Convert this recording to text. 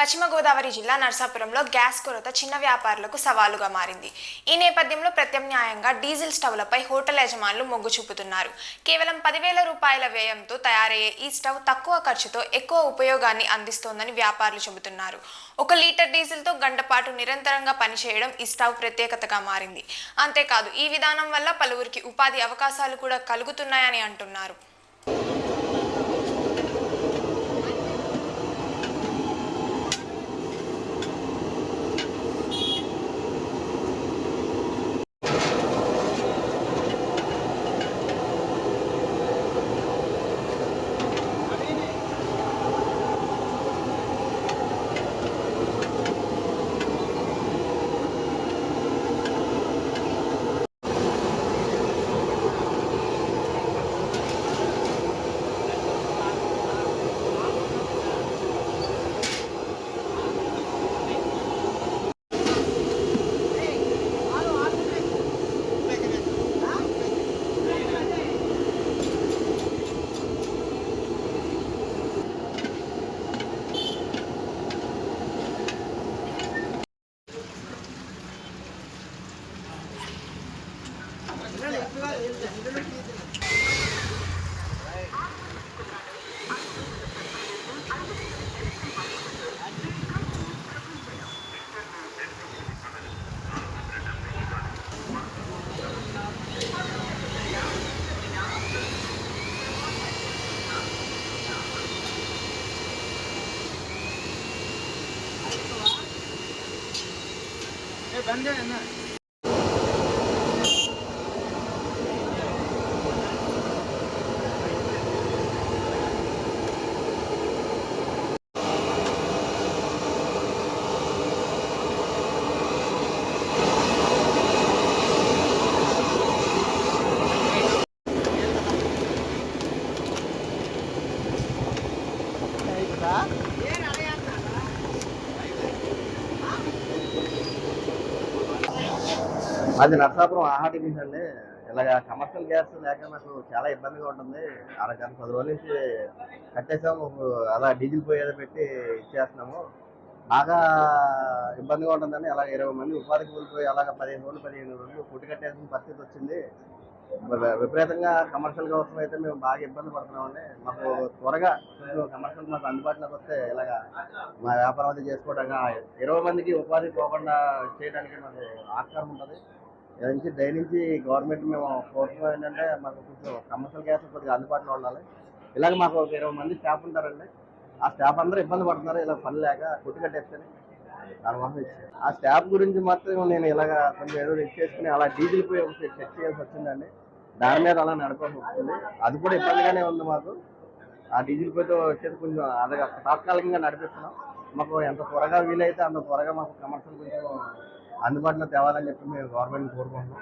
పశ్చిమ గోదావరి జిల్లా నర్సాపురంలో గ్యాస్ కొరత చిన్న వ్యాపారులకు సవాలుగా మారింది. ఈ నేపథ్యంలో ప్రత్యామ్నాయంగా డీజిల్ స్టవ్లపై హోటల్ యజమానులు మొగ్గు చూపుతున్నారు. కేవలం 10,000 రూపాయల వ్యయంతో తయారయ్యే ఈ స్టవ్ తక్కువ ఖర్చుతో ఎక్కువ ఉపయోగాన్ని అందిస్తోందని వ్యాపారులు చెబుతున్నారు. 1 లీటర్ డీజిల్తో గంటపాటు నిరంతరంగా పనిచేయడం ఈ స్టవ్ ప్రత్యేకతగా మారింది. అంతేకాదు ఈ విధానం వల్ల పలువురికి ఉపాధి అవకాశాలు కూడా కలుగుతున్నాయని అంటున్నారు. बन गए ना। అది నర్సాపురం ఆహాటి బీచ్ అండి. ఇలాగ కమర్షియల్ గ్యాస్ లేక నాకు చాలా ఇబ్బందిగా ఉంటుంది. గంట 10 రోజుల నుంచి కట్టేసాము. అలా డీజిల్ పొయ్యి ఏదో పెట్టి ఇచ్చేస్తున్నాము. బాగా ఇబ్బందిగా ఉంటుందని అలాగ 20 మంది ఉపాధి కోల్పోయి అలాగ 15 రోజులు 15 రోజులు పుట్టి కట్టేసిన పరిస్థితి వచ్చింది. విపరీతంగా కమర్షియల్ కోసం అయితే మేము బాగా ఇబ్బంది పడుతున్నామండి. మాకు త్వరగా కమర్షియల్ మాకు అందుబాటులోకి వస్తే ఇలాగ మా వ్యాపారం అది చేసుకోవడానికి 20 మందికి ఉపాధి పోకుండా చేయడానికి మాకు ఆస్కారం ఉంటుంది. దయనించి గవర్నమెంట్ మేము కోరుతున్నాం ఏంటంటే మాకు కొంచెం కమర్షియల్ గ్యాస్ కొద్దిగా అందుబాటులో ఉండాలి. ఇలాగ మాకు ఒక 20 మంది స్టాఫ్ ఉంటారండి. ఆ స్టాఫ్ అందరూ ఇబ్బంది పడుతున్నారు ఇలా పని లేక కొట్టు కట్టేసుకొని. దానివల్ల ఆ స్టాఫ్ గురించి మాత్రం నేను ఇలాగ కొంచెం ఏదో ఇచ్చేసుకుని అలా డీజిల్ పోయి చెక్ చేయాల్సి వచ్చిందండి. దాని మీద అలా నడపాల్సి వస్తుంది. అది కూడా ఇబ్బందిగానే ఉంది మాకు. ఆ డీజిల్ పోయితో వచ్చేది కొంచెం అదే తాత్కాలికంగా నడిపిస్తున్నాం. మాకు ఎంత త్వరగా వీలైతే అంత త్వరగా మాకు కమర్షియల్ కొంచెం అందుబాటులో తేవాలని చెప్పి మేము గవర్నమెంట్ని కోరుకుంటున్నాం.